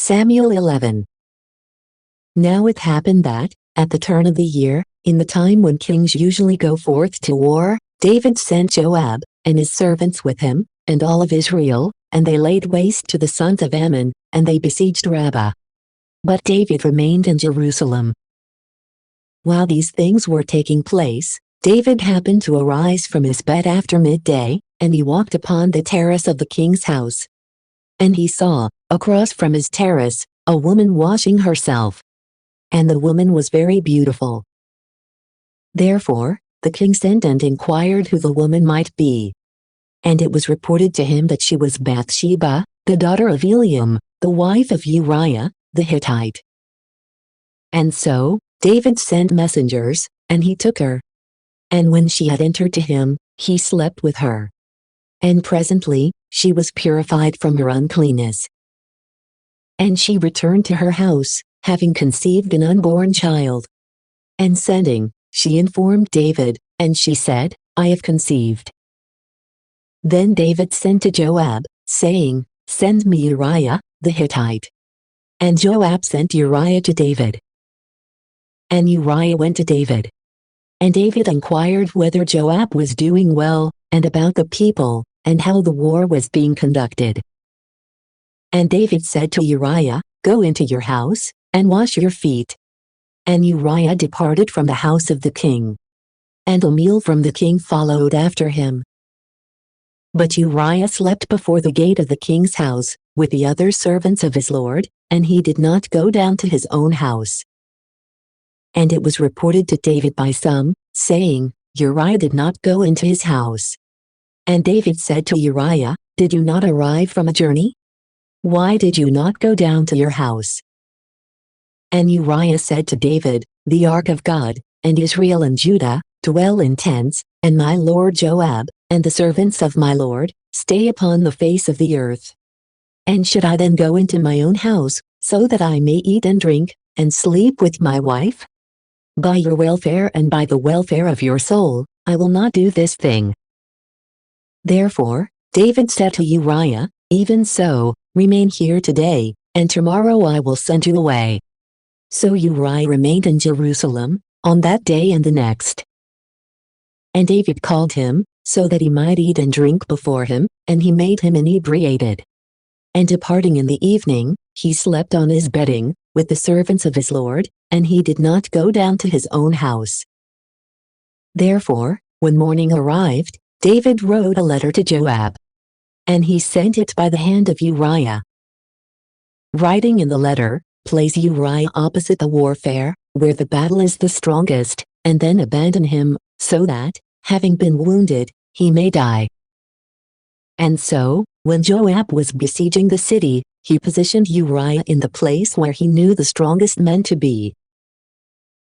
Samuel 11. Now it happened that, at the turn of the year, in the time when kings usually go forth to war, David sent Joab, and his servants with him, and all of Israel, and they laid waste to the sons of Ammon, and they besieged Rabbah. But David remained in Jerusalem. While these things were taking place, David happened to arise from his bed after midday, and he walked upon the terrace of the king's house. And he saw, across from his terrace, a woman washing herself. And the woman was very beautiful. Therefore, the king sent and inquired who the woman might be. And it was reported to him that she was Bathsheba, the daughter of Eliam, the wife of Uriah, the Hittite. And so, David sent messengers, and he took her. And when she had entered to him, he slept with her. And presently, she was purified from her uncleanness. And she returned to her house, having conceived an unborn child. And sending, she informed David, and she said, I have conceived. Then David sent to Joab, saying, Send me Uriah, the Hittite. And Joab sent Uriah to David. And Uriah went to David. And David inquired whether Joab was doing well, and about the people, and how the war was being conducted. And David said to Uriah, Go into your house, and wash your feet. And Uriah departed from the house of the king. And a meal from the king followed after him. But Uriah slept before the gate of the king's house, with the other servants of his lord, and he did not go down to his own house. And it was reported to David by some, saying, Uriah did not go into his house. And David said to Uriah, Did you not arrive from a journey? Why did you not go down to your house? And Uriah said to David, The ark of God, and Israel and Judah, dwell in tents, and my lord Joab, and the servants of my lord, stay upon the face of the earth. And should I then go into my own house, so that I may eat and drink, and sleep with my wife? By your welfare and by the welfare of your soul, I will not do this thing. Therefore, David said to Uriah, Even so, remain here today, and tomorrow I will send you away. So Uriah remained in Jerusalem, on that day and the next. And David called him, so that he might eat and drink before him, and he made him inebriated. And departing in the evening, he slept on his bedding, with the servants of his lord, and he did not go down to his own house. Therefore, when morning arrived, David wrote a letter to Joab. And he sent it by the hand of Uriah. Writing in the letter, Place Uriah opposite the warfare, where the battle is the strongest, and then abandon him, so that, having been wounded, he may die. And so, when Joab was besieging the city, he positioned Uriah in the place where he knew the strongest men to be.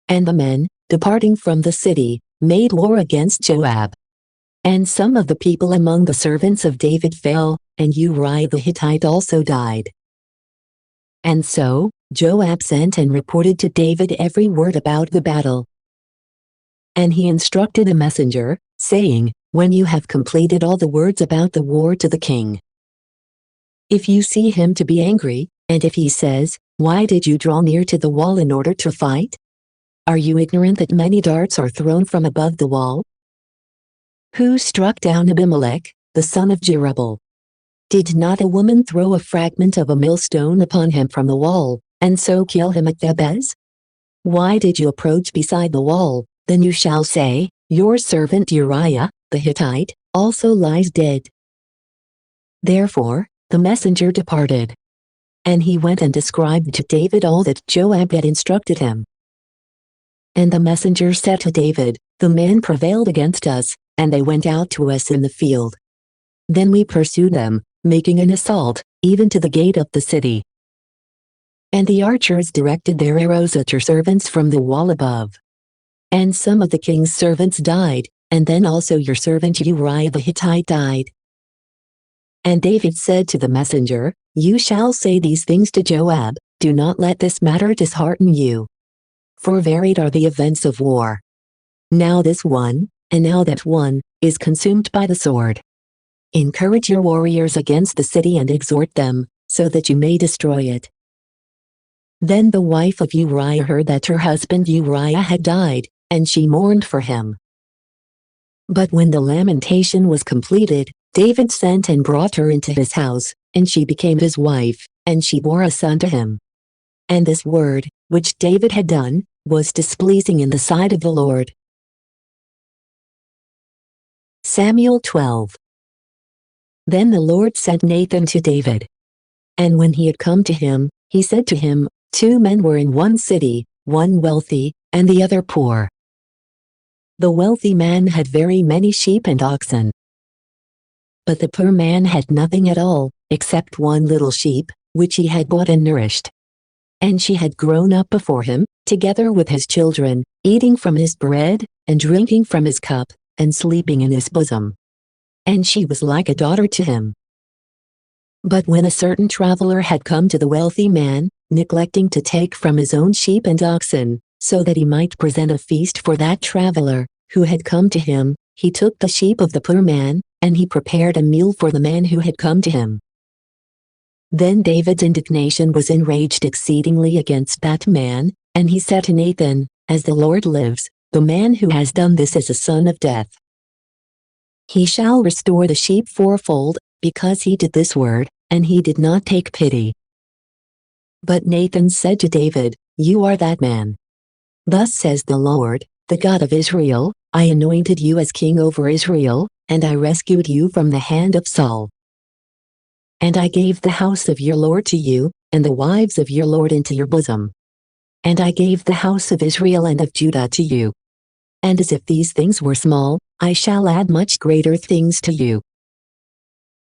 And the men, departing from the city, made war against Joab. And some of the people among the servants of David fell, and Uriah the Hittite also died. And so, Joab sent and reported to David every word about the battle. And he instructed a messenger, saying, When you have completed all the words about the war to the king, if you see him to be angry, and if he says, Why did you draw near to the wall in order to fight? Are you ignorant that many darts are thrown from above the wall? Who struck down Abimelech, the son of Jerubbaal? Did not a woman throw a fragment of a millstone upon him from the wall, and so kill him at Thebez? Why did you approach beside the wall? Then you shall say, Your servant Uriah, the Hittite, also lies dead. Therefore, the messenger departed. And he went and described to David all that Joab had instructed him. And the messenger said to David, The men prevailed against us, and they went out to us in the field. Then we pursued them, making an assault, even to the gate of the city. And the archers directed their arrows at your servants from the wall above. And some of the king's servants died, and then also your servant Uriah the Hittite died. And David said to the messenger, You shall say these things to Joab, Do not let this matter dishearten you. For varied are the events of war. Now this one, and now that one, is consumed by the sword. Encourage your warriors against the city and exhort them, so that you may destroy it. Then the wife of Uriah heard that her husband Uriah had died, and she mourned for him. But when the lamentation was completed, David sent and brought her into his house, and she became his wife, and she bore a son to him. And this word, which David had done, was displeasing in the sight of the Lord. Samuel 12. Then the Lord sent Nathan to David. And when he had come to him, he said to him, 2 men were in one city, one wealthy, and the other poor. The wealthy man had very many sheep and oxen. But the poor man had nothing at all, except one little sheep, which he had bought and nourished. And she had grown up before him, together with his children, eating from his bread, and drinking from his cup, and sleeping in his bosom. And she was like a daughter to him. But when a certain traveler had come to the wealthy man, neglecting to take from his own sheep and oxen, so that he might present a feast for that traveler, who had come to him, he took the sheep of the poor man, and he prepared a meal for the man who had come to him. Then David's indignation was enraged exceedingly against that man, and he said to Nathan, As the Lord lives, the man who has done this is a son of death. He shall restore the sheep fourfold, because he did this word, and he did not take pity. But Nathan said to David, You are that man. Thus says the Lord, the God of Israel, I anointed you as king over Israel, and I rescued you from the hand of Saul. And I gave the house of your Lord to you, and the wives of your Lord into your bosom. And I gave the house of Israel and of Judah to you. And as if these things were small, I shall add much greater things to you.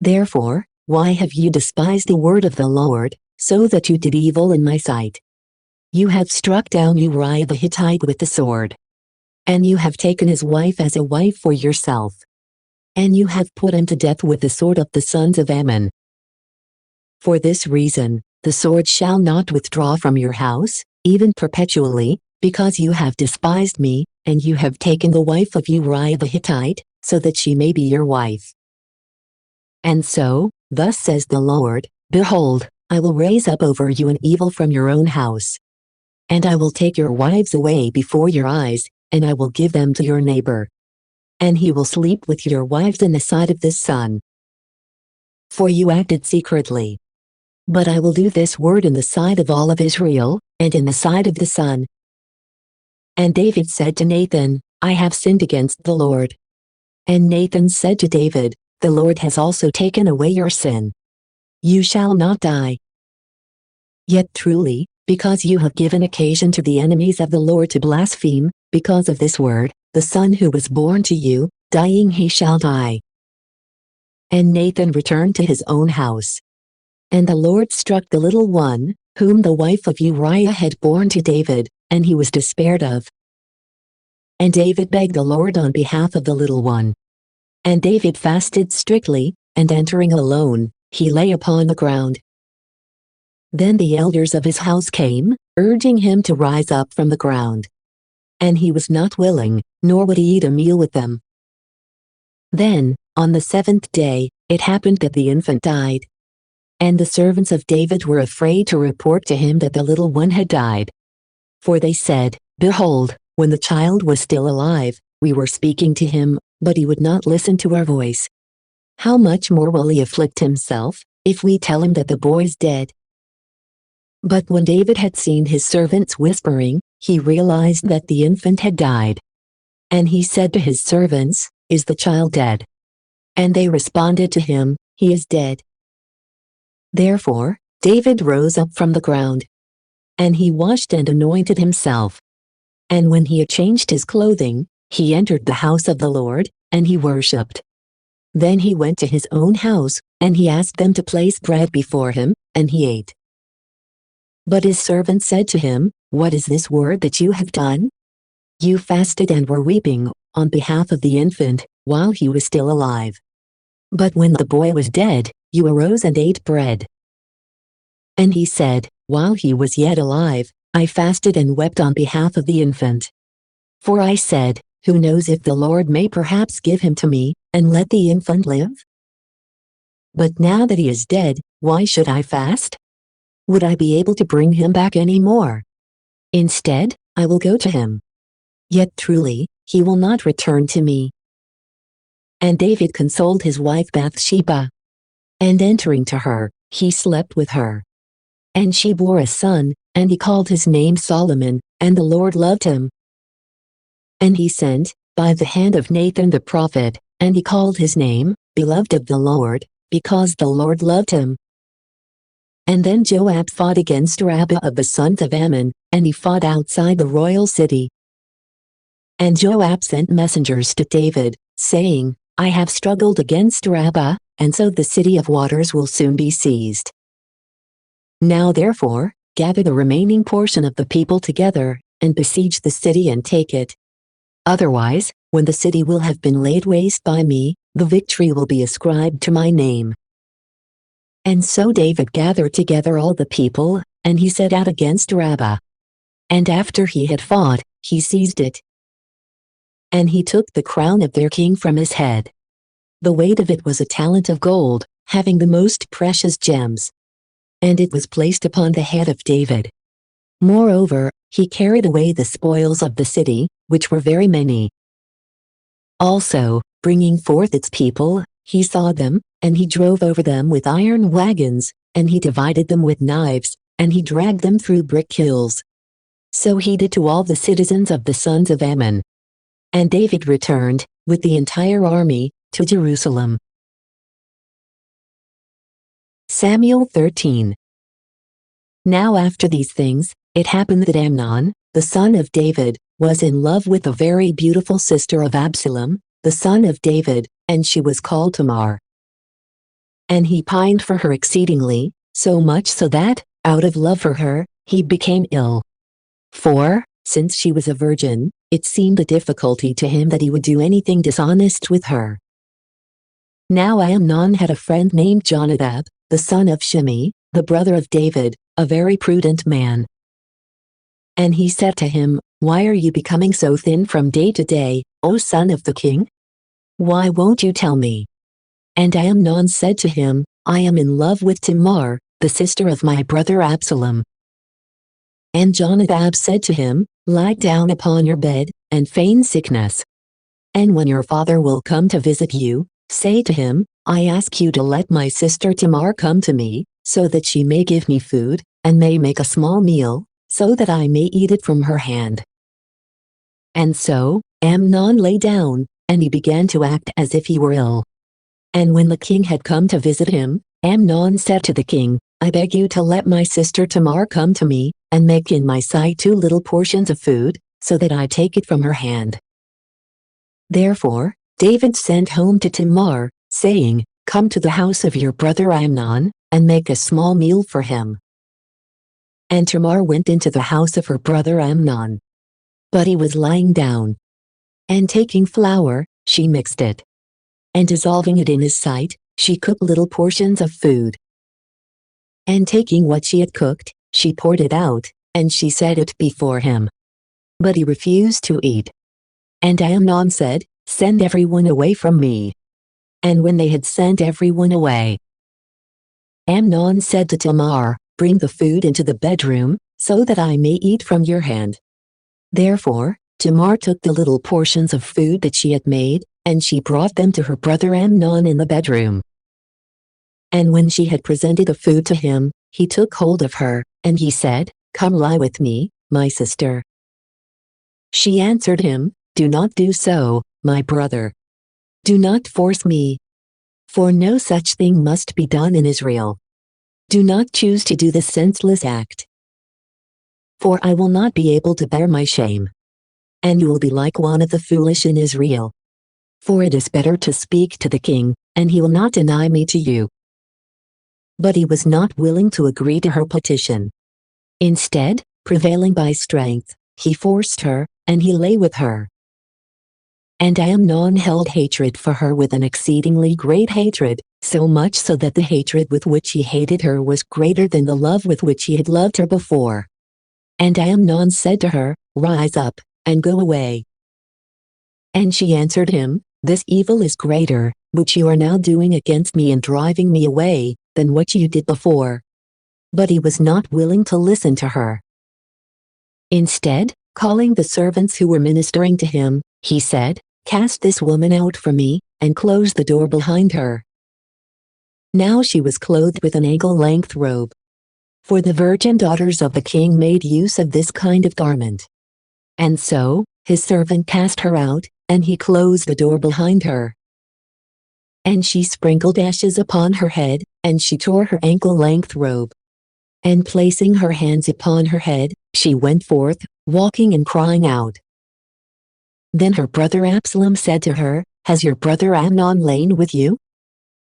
Therefore, why have you despised the word of the Lord, so that you did evil in my sight? You have struck down Uriah the Hittite with the sword. And you have taken his wife as a wife for yourself. And you have put him to death with the sword of the sons of Ammon. For this reason, the sword shall not withdraw from your house, even perpetually, because you have despised me, and you have taken the wife of Uriah the Hittite, so that she may be your wife. And so, thus says the Lord, Behold, I will raise up over you an evil from your own house. And I will take your wives away before your eyes, and I will give them to your neighbor. And he will sleep with your wives in the sight of this sun. For you acted secretly. But I will do this word in the sight of all of Israel, and in the sight of the sun. And David said to Nathan, I have sinned against the Lord. And Nathan said to David, The Lord has also taken away your sin. You shall not die. Yet truly, because you have given occasion to the enemies of the Lord to blaspheme, because of this word, the son who was born to you, dying he shall die. And Nathan returned to his own house. And the Lord struck the little one, whom the wife of Uriah had borne to David, and he was despaired of. And David begged the Lord on behalf of the little one. And David fasted strictly, and entering alone, he lay upon the ground. Then the elders of his house came, urging him to rise up from the ground. And he was not willing, nor would he eat a meal with them. Then, on the 7th day, it happened that the infant died. And the servants of David were afraid to report to him that the little one had died. For they said, Behold, when the child was still alive, we were speaking to him, but he would not listen to our voice. How much more will he afflict himself, if we tell him that the boy is dead? But when David had seen his servants whispering, he realized that the infant had died. And he said to his servants, Is the child dead? And they responded to him, He is dead. Therefore, David rose up from the ground. And he washed and anointed himself. And when he had changed his clothing, he entered the house of the Lord, and he worshipped. Then he went to his own house, and he asked them to place bread before him, and he ate. But his servants said to him, What is this word that you have done? You fasted and were weeping, on behalf of the infant, while he was still alive. But when the boy was dead, you arose and ate bread. And he said, While he was yet alive, I fasted and wept on behalf of the infant. For I said, Who knows if the Lord may perhaps give him to me, and let the infant live? But now that he is dead, why should I fast? would I be able to bring him back any more? Instead, I will go to him. Yet truly, he will not return to me." And David consoled his wife Bathsheba. And entering to her, he slept with her. And she bore a son, and he called his name Solomon, and the Lord loved him. And he sent, by the hand of Nathan the prophet, and he called his name, Beloved of the Lord, because the Lord loved him. And then Joab fought against Rabbah of the sons of Ammon, and he fought outside the royal city. And Joab sent messengers to David, saying, "I have struggled against Rabbah, and so the city of waters will soon be seized. Now therefore, gather the remaining portion of the people together, and besiege the city and take it. Otherwise, when the city will have been laid waste by me, the victory will be ascribed to my name." And so David gathered together all the people, and he set out against Rabbah. And after he had fought, he seized it. And he took the crown of their king from his head. The weight of it was a talent of gold, having the most precious gems. And it was placed upon the head of David. Moreover, he carried away the spoils of the city, which were very many. Also, bringing forth its people, he saw them, and he drove over them with iron wagons, and he divided them with knives, and he dragged them through brick hills. So he did to all the citizens of the sons of Ammon. And David returned, with the entire army, to Jerusalem. Samuel 13. Now after these things, it happened that Amnon, the son of David, was in love with a very beautiful sister of Absalom, the son of David, and she was called Tamar. And he pined for her exceedingly, so much so that, out of love for her, he became ill. For, since she was a virgin, it seemed a difficulty to him that he would do anything dishonest with her. Now Amnon had a friend named Jonadab, the son of Shimei, the brother of David, a very prudent man. And he said to him, "Why are you becoming so thin from day to day, O son of the king? Why won't you tell me?" And Amnon said to him, "I am in love with Tamar, the sister of my brother Absalom." And Jonadab said to him, "Lie down upon your bed, and feign sickness. And when your father will come to visit you, say to him, I ask you to let my sister Tamar come to me, so that she may give me food, and may make a small meal, so that I may eat it from her hand." And so, Amnon lay down, and he began to act as if he were ill. And when the king had come to visit him, Amnon said to the king, "I beg you to let my sister Tamar come to me, and make in my sight 2 little portions of food, so that I take it from her hand." Therefore, David sent home to Tamar, saying, "Come to the house of your brother Amnon, and make a small meal for him." And Tamar went into the house of her brother Amnon. But he was lying down. And taking flour, she mixed it. And dissolving it in his sight, she cooked little portions of food. And taking what she had cooked, she poured it out, and she set it before him. But he refused to eat. And Amnon said, "Send everyone away from me." And when they had sent everyone away, Amnon said to Tamar, "Bring the food into the bedroom, so that I may eat from your hand." Therefore, Tamar took the little portions of food that she had made, and she brought them to her brother Amnon in the bedroom. And when she had presented the food to him, he took hold of her, and he said, "Come lie with me, my sister." She answered him, "Do not do so, my brother. Do not force me. For no such thing must be done in Israel. Do not choose to do this senseless act. For I will not be able to bear my shame. And you will be like one of the foolish in Israel. For it is better to speak to the king, and he will not deny me to you." But he was not willing to agree to her petition. Instead, prevailing by strength, he forced her, and he lay with her. And Amnon held hatred for her with an exceedingly great hatred, so much so that the hatred with which he hated her was greater than the love with which he had loved her before. And Amnon said to her, "Rise up, and go away." And she answered him, "This evil is greater, which you are now doing against me and driving me away, than what you did before. but he was not willing to listen to her. Instead, calling the servants who were ministering to him, he said, "Cast this woman out from me, and close the door behind her." Now she was clothed with an ankle-length robe. For the virgin daughters of the king made use of this kind of garment. And so, his servant cast her out, and he closed the door behind her. And she sprinkled ashes upon her head, and she tore her ankle-length robe. And placing her hands upon her head, she went forth, walking and crying out. Then her brother Absalom said to her, "Has your brother Amnon lain with you?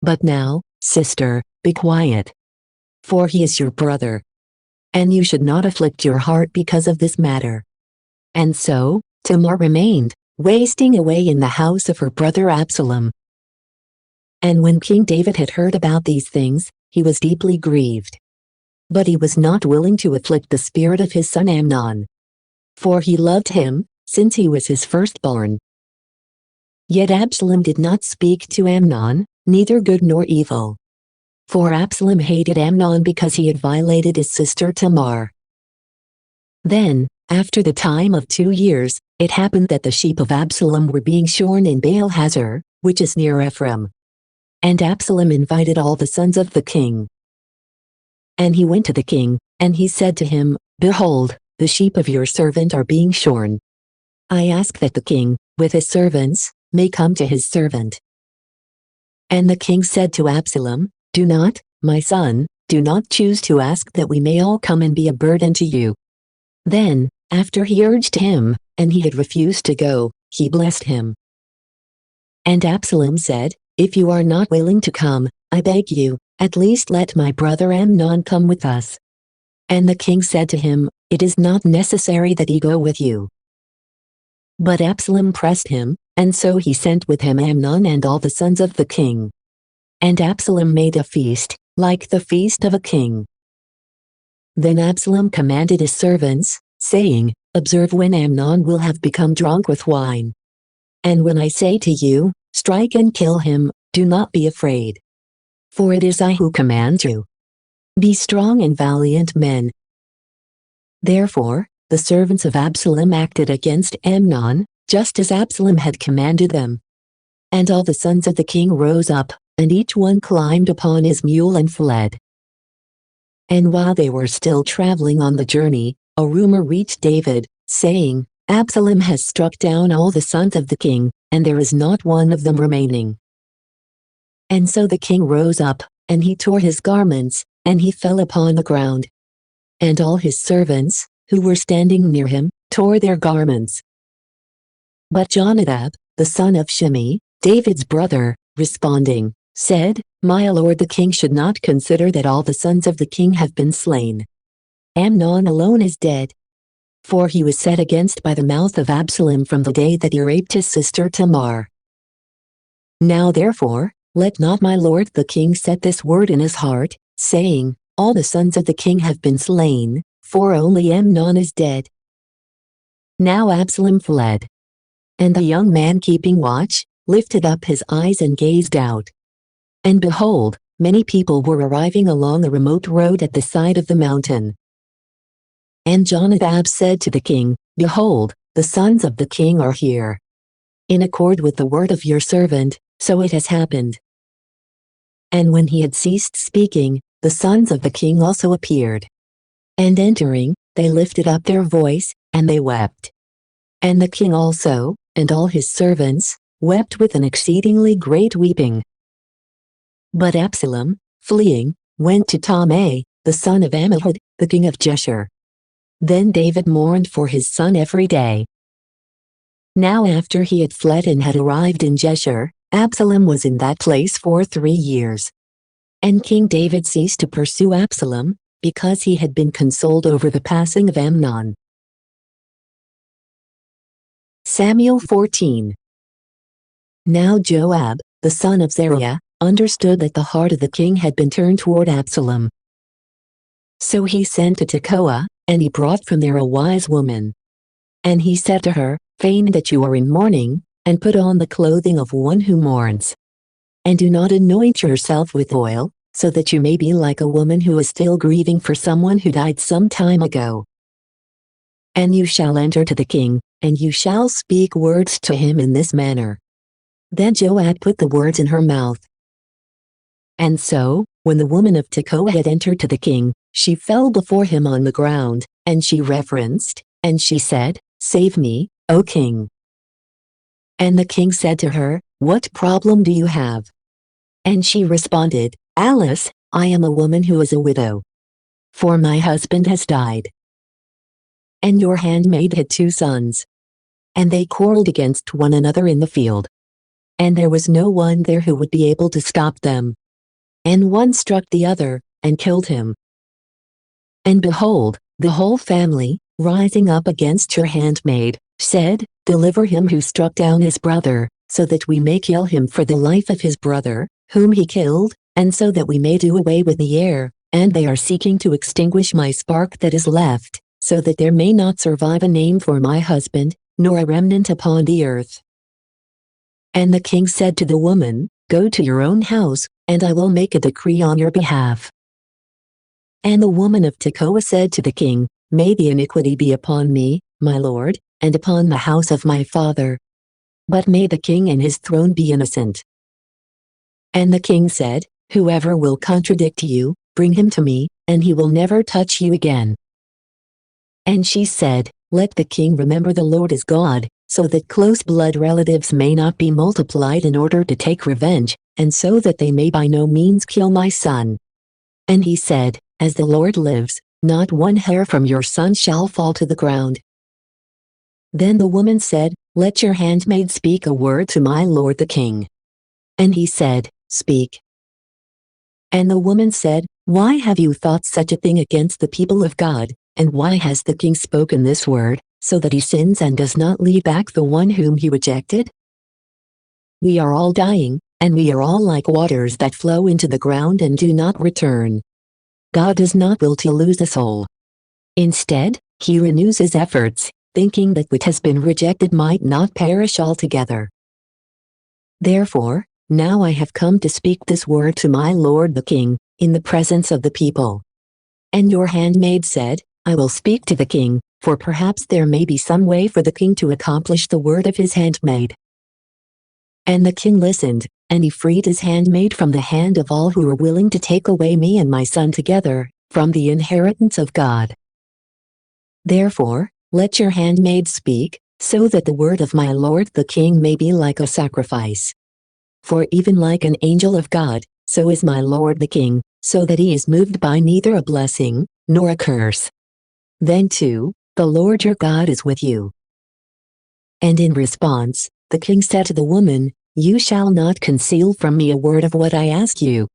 But now, sister, be quiet. For he is your brother. And you should not afflict your heart because of this matter." And so, Tamar remained, wasting away in the house of her brother Absalom. And when King David had heard about these things, he was deeply grieved. But he was not willing to afflict the spirit of his son Amnon. For he loved him, since he was his firstborn. Yet Absalom did not speak to Amnon, neither good nor evil. For Absalom hated Amnon because he had violated his sister Tamar. Then, after the time of 2 years, it happened that the sheep of Absalom were being shorn in Baal-hazor, which is near Ephraim. And Absalom invited all the sons of the king. And he went to the king, and he said to him, "Behold, the sheep of your servant are being shorn. I ask that the king, with his servants, may come to his servant." And the king said to Absalom, "Do not, my son, do not choose to ask that we may all come and be a burden to you." Then, after he urged him, and he had refused to go, he blessed him. And Absalom said, "If you are not willing to come, I beg you, at least let my brother Amnon come with us." And the king said to him, "It is not necessary that he go with you." But Absalom pressed him, and so he sent with him Amnon and all the sons of the king. And Absalom made a feast, like the feast of a king. Then Absalom commanded his servants, saying, "Observe when Amnon will have become drunk with wine. And when I say to you, 'Strike and kill him,' do not be afraid. For it is I who command you. Be strong and valiant men." Therefore, the servants of Absalom acted against Amnon, just as Absalom had commanded them. And all the sons of the king rose up, and each one climbed upon his mule and fled. And while they were still traveling on the journey, a rumor reached David, saying, "Absalom has struck down all the sons of the king, and there is not one of them remaining." And so the king rose up, and he tore his garments, and he fell upon the ground. And all his servants, who were standing near him, tore their garments. But Jonadab, the son of Shimei, David's brother, responding, said, "My lord the king should not consider that all the sons of the king have been slain. Amnon alone is dead. For he was set against by the mouth of Absalom from the day that he raped his sister Tamar. Now therefore, let not my lord the king set this word in his heart, saying, 'All the sons of the king have been slain, for only Amnon is dead.'" Now Absalom fled. And the young man keeping watch, lifted up his eyes and gazed out. And behold, many people were arriving along a remote road at the side of the mountain. And Jonadab said to the king, "Behold, the sons of the king are here. In accord with the word of your servant, so it has happened." And when he had ceased speaking, the sons of the king also appeared. And entering, they lifted up their voice, and they wept. And the king also, and all his servants, wept with an exceedingly great weeping. But Absalom, fleeing, went to Talmai, the son of Ammihud, the king of Geshur. Then David mourned for his son every day. Now after he had fled and had arrived in Geshur, Absalom was in that place for 3 years. And King David ceased to pursue Absalom, because he had been consoled over the passing of Amnon. Samuel 14. Now Joab, the son of Zeruiah, understood that the heart of the king had been turned toward Absalom. So he sent to Tekoa, and he brought from there a wise woman. And he said to her, "Feign that you are in mourning, and put on the clothing of one who mourns. And do not anoint yourself with oil, so that you may be like a woman who is still grieving for someone who died some time ago. And you shall enter to the king, and you shall speak words to him in this manner." Then Joab put the words in her mouth. And so, when the woman of Tekoa had entered to the king, she fell before him on the ground, and she reverenced, and she said, "Save me, O king." And the king said to her, "What problem do you have?" And she responded, "Alice, I am a woman who is a widow. For my husband has died. And your handmaid had 2 sons. And they quarreled against one another in the field. And there was no one there who would be able to stop them. And one struck the other, and killed him. And behold, the whole family, rising up against your handmaid, said, 'Deliver him who struck down his brother, so that we may kill him for the life of his brother, whom he killed, and so that we may do away with the heir,' and they are seeking to extinguish my spark that is left, so that there may not survive a name for my husband, nor a remnant upon the earth." And the king said to the woman, "Go to your own house, and I will make a decree on your behalf." And the woman of Tekoa said to the king, "May the iniquity be upon me, my lord, and upon the house of my father. But may the king and his throne be innocent." And the king said, "Whoever will contradict you, bring him to me, and he will never touch you again." And she said, "Let the king remember the Lord is God, so that close blood relatives may not be multiplied in order to take revenge, and so that they may by no means kill my son." And he said, "As the Lord lives, not one hair from your son shall fall to the ground." Then the woman said, "Let your handmaid speak a word to my lord the king." And he said, "Speak." And the woman said, "Why have you thought such a thing against the people of God, and why has the king spoken this word, so that he sins and does not lead back the one whom he rejected? We are all dying, and we are all like waters that flow into the ground and do not return. God does not will to lose a soul. Instead, he renews his efforts, thinking that what has been rejected might not perish altogether. Therefore, now I have come to speak this word to my lord the king, in the presence of the people." And your handmaid said, "I will speak to the king, for perhaps there may be some way for the king to accomplish the word of his handmaid." And the king listened, and he freed his handmaid from the hand of all who were willing to take away me and my son together, from the inheritance of God. Therefore, let your handmaid speak, so that the word of my lord the king may be like a sacrifice. For even like an angel of God, so is my lord the king, so that he is moved by neither a blessing, nor a curse. Then too, the Lord your God is with you." And in response, the king said to the woman, "You shall not conceal from me a word of what I ask you."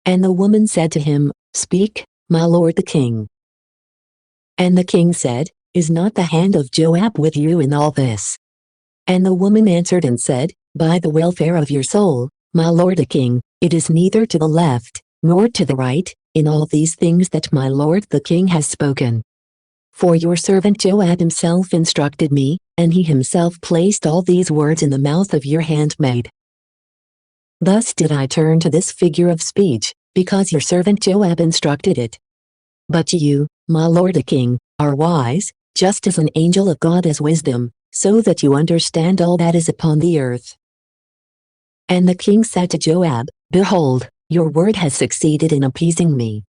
And the woman said to him, "Speak, my lord the king." And the king said, "Is not the hand of Joab with you in all this?" And the woman answered and said, "By the welfare of your soul, my lord the king, it is neither to the left, nor to the right, in all these things that my lord the king has spoken. For your servant Joab himself instructed me, and he himself placed all these words in the mouth of your handmaid. Thus did I turn to this figure of speech, because your servant Joab instructed it. But you, my lord the king, are wise, just as an angel of God has wisdom, so that you understand all that is upon the earth." And the king said to Joab, "Behold, your word has succeeded in appeasing me.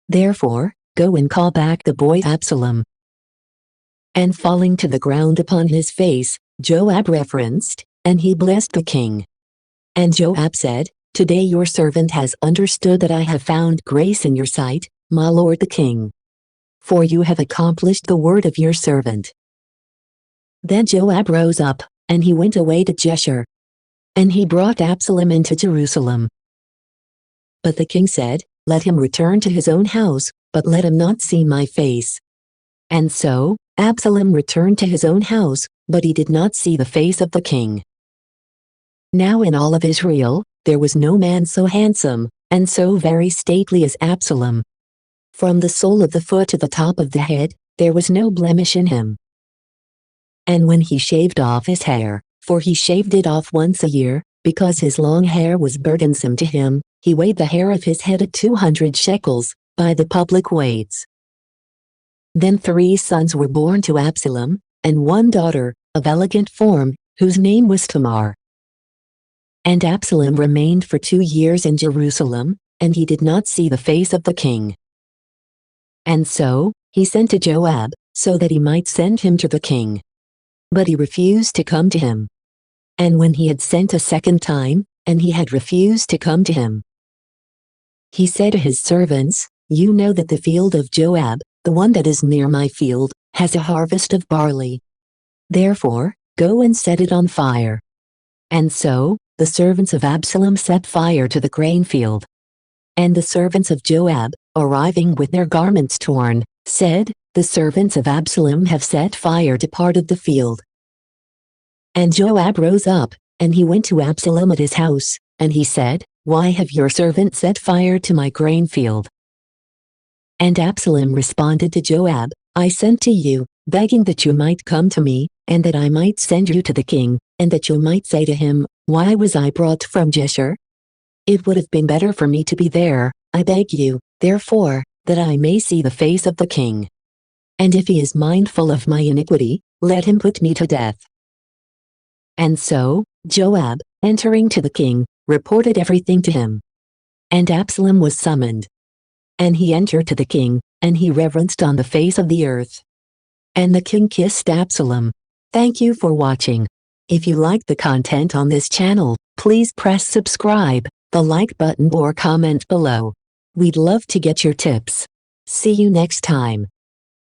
Therefore, go and call back the boy Absalom." And falling to the ground upon his face, Joab reverenced, and he blessed the king. And Joab said, "Today your servant has understood that I have found grace in your sight, my lord the king. For you have accomplished the word of your servant." Then Joab rose up, and he went away to Jeshurun. And he brought Absalom into Jerusalem. But the king said, "Let him return to his own house, but let him not see my face." And so, Absalom returned to his own house, but he did not see the face of the king. Now in all of Israel, there was no man so handsome, and so very stately as Absalom. From the sole of the foot to the top of the head, there was no blemish in him. And when he shaved off his hair, for he shaved it off once a year, because his long hair was burdensome to him, he weighed the hair of his head at 200 shekels, by the public weights. Then 3 sons were born to Absalom, and 1 daughter, of elegant form, whose name was Tamar. And Absalom remained for 2 years in Jerusalem, and he did not see the face of the king. And so, he sent to Joab, so that he might send him to the king. But he refused to come to him. And when he had sent a second time, and he had refused to come to him, he said to his servants, "You know that the field of Joab, the one that is near my field, has a harvest of barley. Therefore, go and set it on fire." And so, the servants of Absalom set fire to the grain field. And the servants of Joab, arriving with their garments torn, said, "The servants of Absalom have set fire to part of the field." And Joab rose up, and he went to Absalom at his house, and he said, "Why have your servants set fire to my grain field?" And Absalom responded to Joab, "I sent to you, begging that you might come to me, and that I might send you to the king, and that you might say to him, 'Why was I brought from Geshur?' It would have been better for me to be there, I beg you, therefore, that I may see the face of the king. And if he is mindful of my iniquity, let him put me to death." And so, Joab, entering to the king, reported everything to him. And Absalom was summoned. And he entered to the king, and he reverenced on the face of the earth. And the king kissed Absalom. Thank you for watching. If you like the content on this channel, please press subscribe, the like button or comment below. We'd love to get your tips. See you next time.